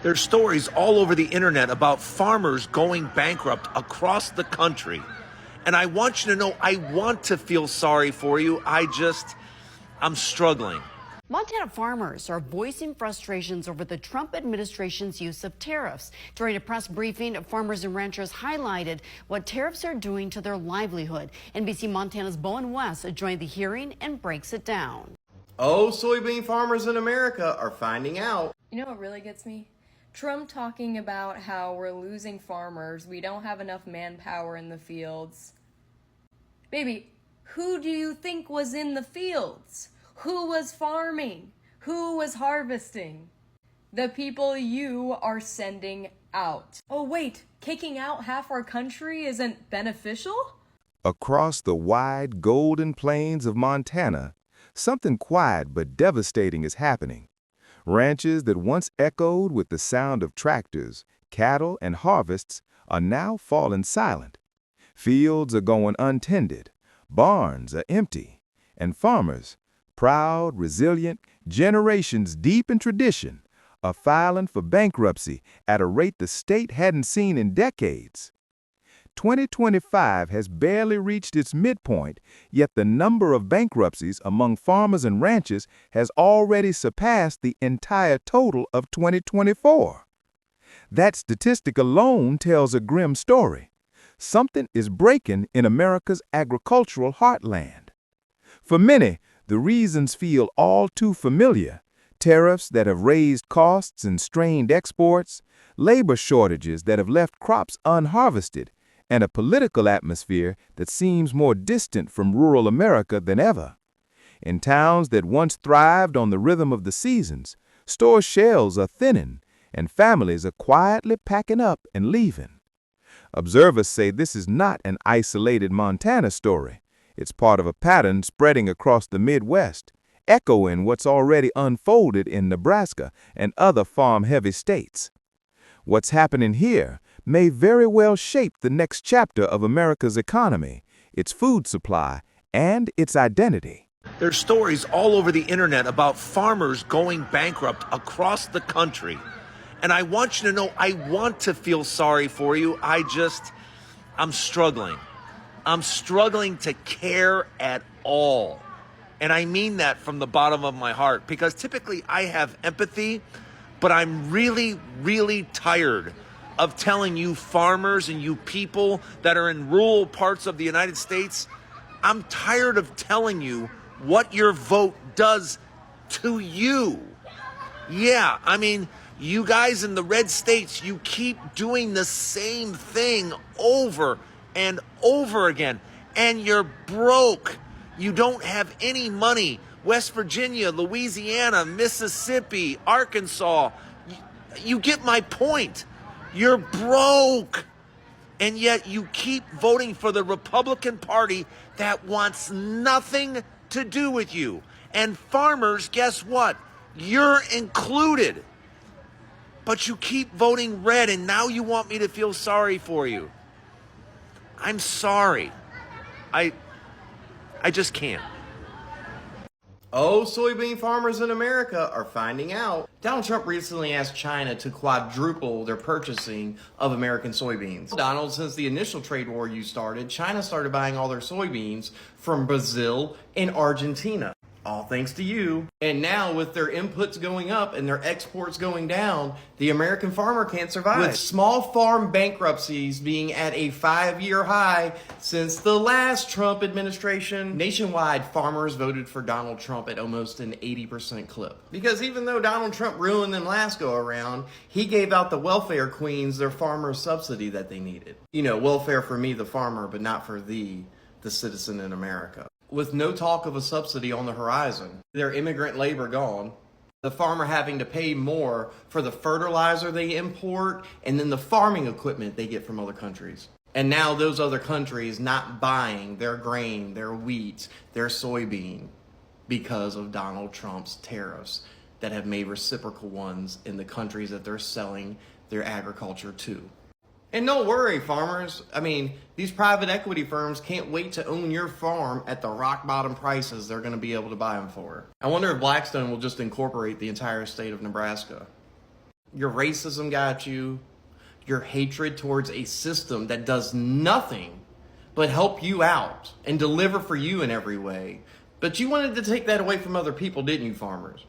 There's stories all over the internet about farmers going bankrupt across the country. And I want you to know, I want to feel sorry for you. I'm struggling. Montana farmers are voicing frustrations over the Trump administration's use of tariffs. During a press briefing, farmers and ranchers highlighted what tariffs are doing to their livelihood. NBC Montana's Bowen West joined the hearing and breaks it down. Oh, soybean farmers in America are finding out. You know what really gets me? Trump talking about how we're losing farmers, we don't have enough manpower in the fields. Baby, who do you think was in the fields? Who was farming? Who was harvesting? The people you are sending out. Oh wait, kicking out half our country isn't beneficial? Across the wide golden plains of Montana, something quiet but devastating is happening. Ranches that once echoed with the sound of tractors, cattle, and harvests are now falling silent. Fields are going untended, barns are empty, and farmers, proud, resilient, generations deep in tradition, are filing for bankruptcy at a rate the state hadn't seen in decades. 2025 has barely reached its midpoint, yet the number of bankruptcies among farmers and ranchers has already surpassed the entire total of 2024. That statistic alone tells a grim story. Something is breaking in America's agricultural heartland. For many, the reasons feel all too familiar. Tariffs that have raised costs and strained exports, labor shortages that have left crops unharvested, and a political atmosphere that seems more distant from rural America than ever. In towns that once thrived on the rhythm of the seasons, store shelves are thinning, and families are quietly packing up and leaving. Observers say this is not an isolated Montana story. It's part of a pattern spreading across the Midwest, echoing what's already unfolded in Nebraska and other farm-heavy states. What's happening here may very well shape the next chapter of America's economy, its food supply, and its identity. There's stories all over the internet about farmers going bankrupt across the country. And I want you to know, I want to feel sorry for you. I'm struggling. I'm struggling to care at all. And I mean that from the bottom of my heart, because typically I have empathy, but I'm really, really tired of telling you farmers and you people that are in rural parts of the United States, I'm tired of telling you what your vote does to you. Yeah, I mean, you guys in the red states, you keep doing the same thing over and over again, and you're broke. You don't have any money. West Virginia, Louisiana, Mississippi, Arkansas, you get my point. You're broke. And yet you keep voting for the Republican Party that wants nothing to do with you. And farmers, guess what? You're included. But you keep voting red, and now you want me to feel sorry for you. I'm sorry. I just can't. Oh, soybean farmers in America are finding out. Donald Trump recently asked China to quadruple their purchasing of American soybeans. Donald, since the initial trade war you started, China started buying all their soybeans from Brazil and Argentina. All thanks to you. And now with their inputs going up and their exports going down, the American farmer can't survive. With small farm bankruptcies being at a 5-year high since the last Trump administration, nationwide farmers voted for Donald Trump at almost an 80% clip. Because even though Donald Trump ruined them last go around, he gave out the welfare queens their farmer subsidy that they needed. You know, welfare for me, the farmer, but not for the citizen in America. With no talk of a subsidy on the horizon, their immigrant labor gone, the farmer having to pay more for the fertilizer they import and then the farming equipment they get from other countries. And now those other countries not buying their grain, their wheat, their soybean because of Donald Trump's tariffs that have made reciprocal ones in the countries that they're selling their agriculture to. And don't worry, farmers. I mean, these private equity firms can't wait to own your farm at the rock bottom prices they're going to be able to buy them for. I wonder if Blackstone will just incorporate the entire state of Nebraska. Your racism got you. Your hatred towards a system that does nothing but help you out and deliver for you in every way. But you wanted to take that away from other people, didn't you, farmers?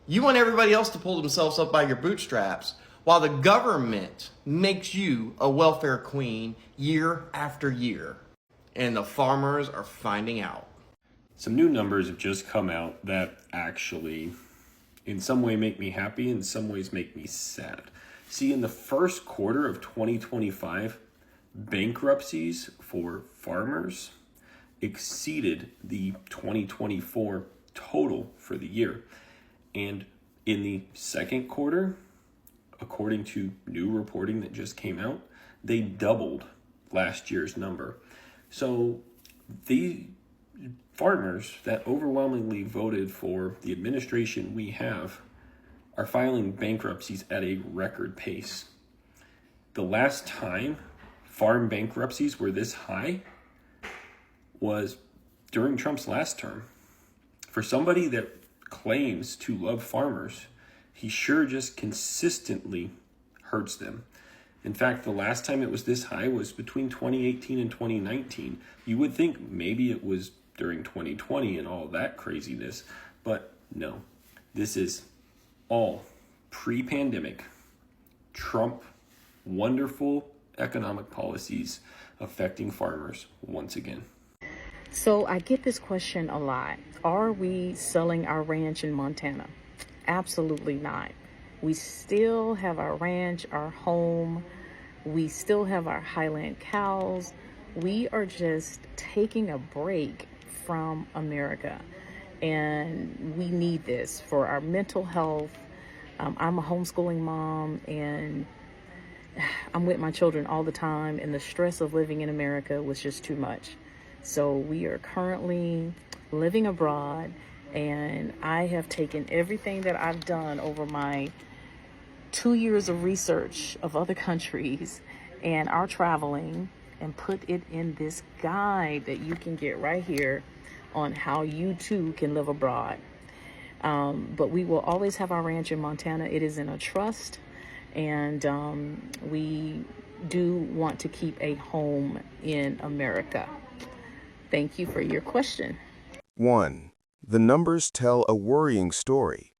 You want everybody else to pull themselves up by your bootstraps while the government makes you a welfare queen year after year. And the farmers are finding out. Some new numbers have just come out that actually, in some way, make me happy, in some ways make me sad. See, in the first quarter of 2025, bankruptcies for farmers exceeded the 2024 total for the year. And in the second quarter, according to new reporting that just came out, they doubled last year's number. So the farmers that overwhelmingly voted for the administration we have are filing bankruptcies at a record pace. The last time farm bankruptcies were this high was during Trump's last term. For somebody that claims to love farmers, he sure just consistently hurts them. In fact, the last time it was this high was between 2018 and 2019. You would think maybe it was during 2020 and all that craziness, but no. This is all pre-pandemic Trump wonderful economic policies affecting farmers once again. So I get this question a lot. Are we selling our ranch in Montana? Absolutely not. We still have our ranch, our home. We still have our Highland cows. We are just taking a break from America. And we need this for our mental health. I'm a homeschooling mom and I'm with my children all the time. And the stress of living in America was just too much. So we are currently living abroad, and I have taken everything that I've done over my 2 years of research of other countries and our traveling and put it in this guide that you can get right here on how you too can live abroad. But we will always have our ranch in Montana. It is in a trust, and we do want to keep a home in America. Thank you for your question. 1. The numbers tell a worrying story.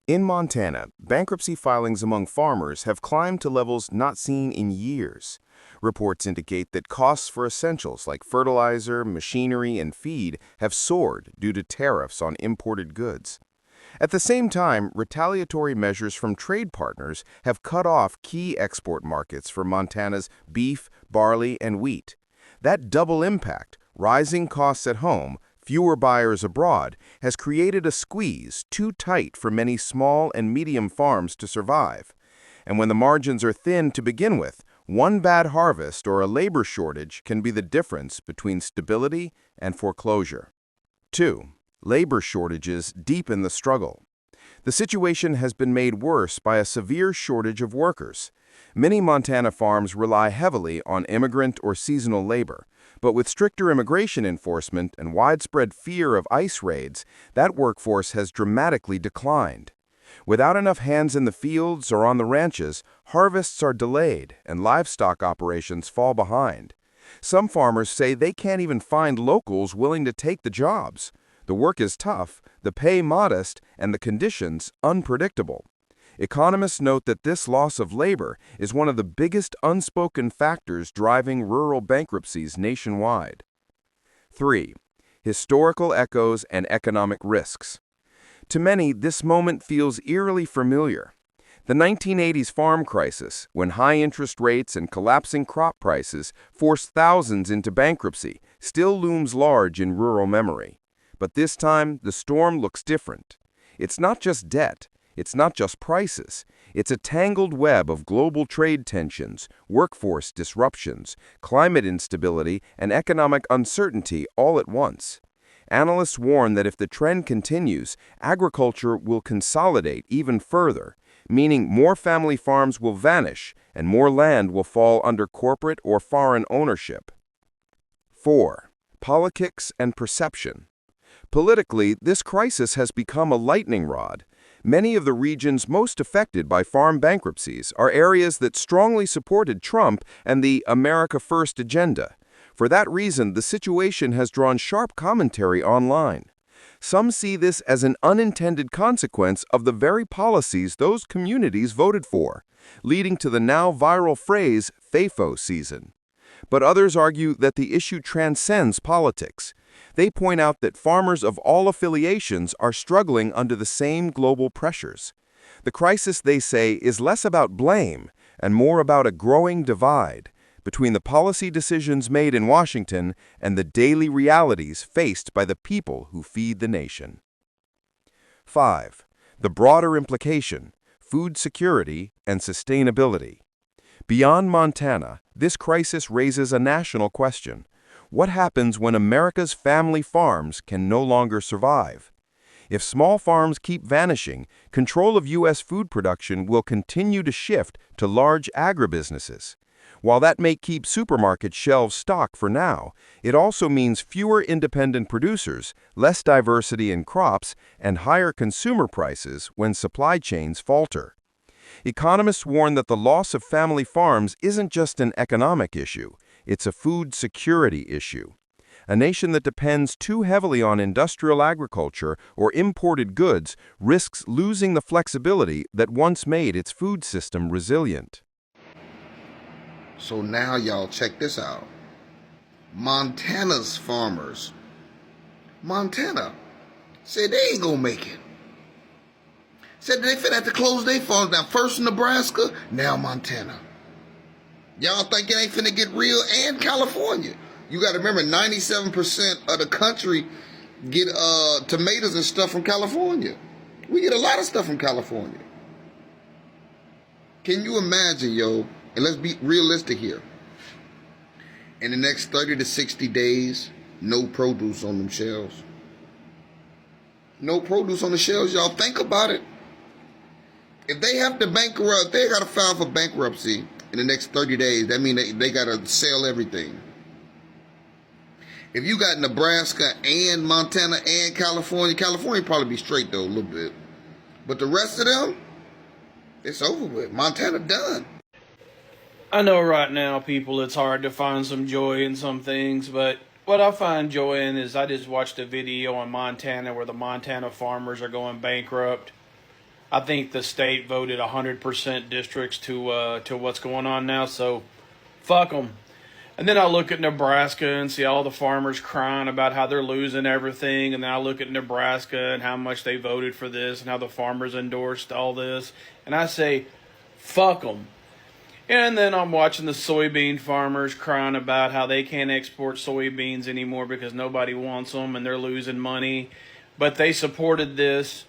In Montana, bankruptcy filings among farmers have climbed to levels not seen in years. Reports indicate that costs for essentials like fertilizer, machinery, and feed have soared due to tariffs on imported goods. At the same time, retaliatory measures from trade partners have cut off key export markets for Montana's beef, barley, and wheat. That double impact, rising costs at home, fewer buyers abroad, has created a squeeze too tight for many small and medium farms to survive. And when the margins are thin to begin with, one bad harvest or a labor shortage can be the difference between stability and foreclosure. 2. Labor shortages deepen the struggle. The situation has been made worse by a severe shortage of workers. Many Montana farms rely heavily on immigrant or seasonal labor, but with stricter immigration enforcement and widespread fear of ICE raids, that workforce has dramatically declined. Without enough hands in the fields or on the ranches, harvests are delayed and livestock operations fall behind. Some farmers say they can't even find locals willing to take the jobs. The work is tough, the pay modest, and the conditions unpredictable. Economists note that this loss of labor is one of the biggest unspoken factors driving rural bankruptcies nationwide. 3. Historical echoes and economic risks. To many, this moment feels eerily familiar. The 1980s farm crisis, when high interest rates and collapsing crop prices forced thousands into bankruptcy, still looms large in rural memory. But this time, the storm looks different. It's not just debt. It's not just prices. It's a tangled web of global trade tensions, workforce disruptions, climate instability, and economic uncertainty all at once. Analysts warn that if the trend continues, agriculture will consolidate even further, meaning more family farms will vanish and more land will fall under corporate or foreign ownership. 4. Politics and perception. Politically, this crisis has become a lightning rod. Many of the regions most affected by farm bankruptcies are areas that strongly supported Trump and the America First agenda. For that reason, the situation has drawn sharp commentary online. Some see this as an unintended consequence of the very policies those communities voted for, leading to the now viral phrase, FAFO season. But others argue that the issue transcends politics. They point out that farmers of all affiliations are struggling under the same global pressures. The crisis, they say, is less about blame and more about a growing divide between the policy decisions made in Washington and the daily realities faced by the people who feed the nation. 5. The broader implication: food security and sustainability. Beyond Montana, this crisis raises a national question. What happens when America's family farms can no longer survive? If small farms keep vanishing, control of U.S. food production will continue to shift to large agribusinesses. While that may keep supermarket shelves stocked for now, it also means fewer independent producers, less diversity in crops, and higher consumer prices when supply chains falter. Economists warn that the loss of family farms isn't just an economic issue, it's a food security issue. A nation that depends too heavily on industrial agriculture or imported goods risks losing the flexibility that once made its food system resilient. So now y'all check this out. Montana's farmers, Montana, said they ain't gonna make it. Said they finna have to close their farms down. First Nebraska, now Montana. Y'all think it ain't finna get real? And California. You gotta remember, 97% of the country get tomatoes and stuff from California. We get a lot of stuff from California. Can you imagine, yo? And let's be realistic here. In the next 30 to 60 days, no produce on them shelves. No produce on the shelves, y'all. Think about it. If they have to bankrupt, they got to file for bankruptcy in the next 30 days. That means they got to sell everything. If you got Nebraska and Montana and California probably be straight though a little bit. But the rest of them, it's over with. Montana done. I know right now, people, it's hard to find some joy in some things, but what I find joy in is I just watched a video on Montana where the Montana farmers are going bankrupt. I think the state voted 100% districts to what's going on now, so fuck them. And then I look at Nebraska and see all the farmers crying about how they're losing everything, and then I look at Nebraska and how much they voted for this and how the farmers endorsed all this, and I say, fuck them. And then I'm watching the soybean farmers crying about how they can't export soybeans anymore because nobody wants them and they're losing money. But they supported this.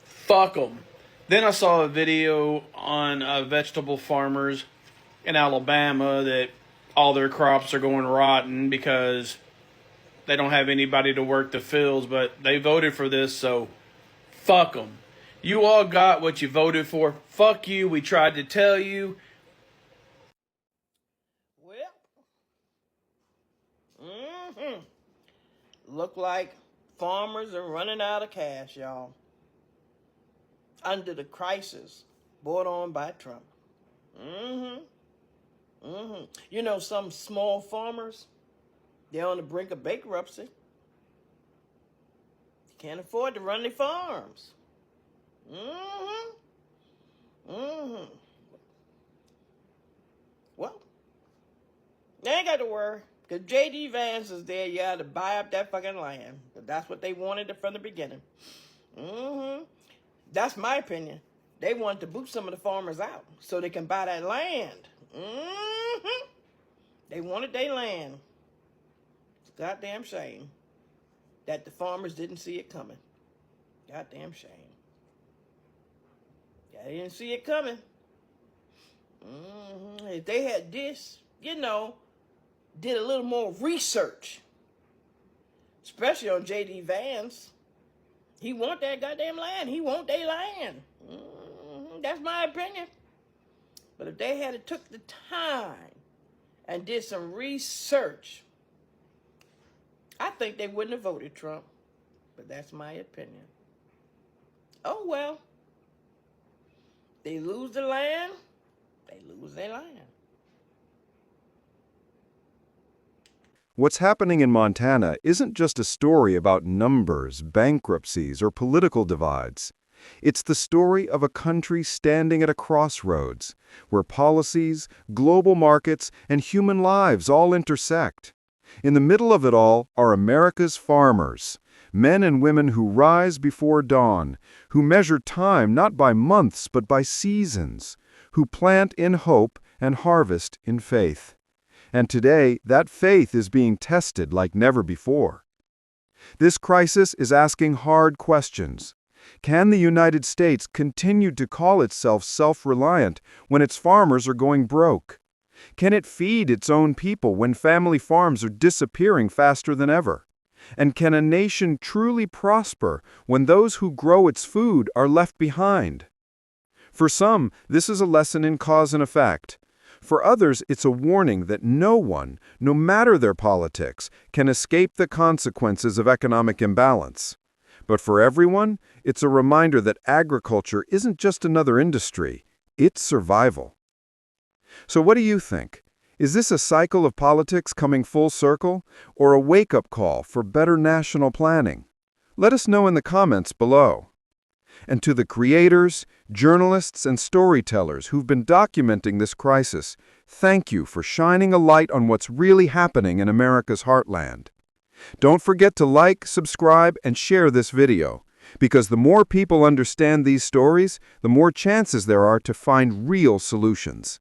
Fuck them. Then I saw a video on vegetable farmers in Alabama that all their crops are going rotten because they don't have anybody to work the fields, but they voted for this, so fuck them. You all got what you voted for. Fuck you. We tried to tell you. Look like farmers are running out of cash, y'all. Under the crisis brought on by Trump. You know, some small farmers, they're on the brink of bankruptcy. Can't afford to run their farms. Well, they ain't got to worry. Because J.D. Vance is there, you had to buy up that fucking land. That's what they wanted from the beginning. That's my opinion. They wanted to boot some of the farmers out so they can buy that land. They wanted their land. It's a goddamn shame that the farmers didn't see it coming. Goddamn shame. Yeah, they didn't see it coming. If they had this, you know, did a little more research, especially on J.D. Vance. He want that goddamn land. He want their land. That's my opinion. But if they had took the time and did some research, I think they wouldn't have voted Trump. But that's my opinion. Oh well. They lose the land, they lose their land. What's happening in Montana isn't just a story about numbers, bankruptcies, or political divides. It's the story of a country standing at a crossroads, where policies, global markets, and human lives all intersect. In the middle of it all are America's farmers, men and women who rise before dawn, who measure time not by months but by seasons, who plant in hope and harvest in faith. And today, that faith is being tested like never before. This crisis is asking hard questions. Can the United States continue to call itself self-reliant when its farmers are going broke? Can it feed its own people when family farms are disappearing faster than ever? And can a nation truly prosper when those who grow its food are left behind? For some, this is a lesson in cause and effect. For others, it's a warning that no one, no matter their politics, can escape the consequences of economic imbalance. But for everyone, it's a reminder that agriculture isn't just another industry, it's survival. So what do you think? Is this a cycle of politics coming full circle, or a wake-up call for better national planning? Let us know in the comments below. And to the creators, journalists, and storytellers who've been documenting this crisis, thank you for shining a light on what's really happening in America's heartland. Don't forget to like, subscribe, and share this video, because the more people understand these stories, the more chances there are to find real solutions.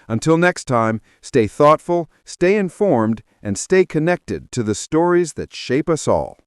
Until next time, stay thoughtful, stay informed, and stay connected to the stories that shape us all.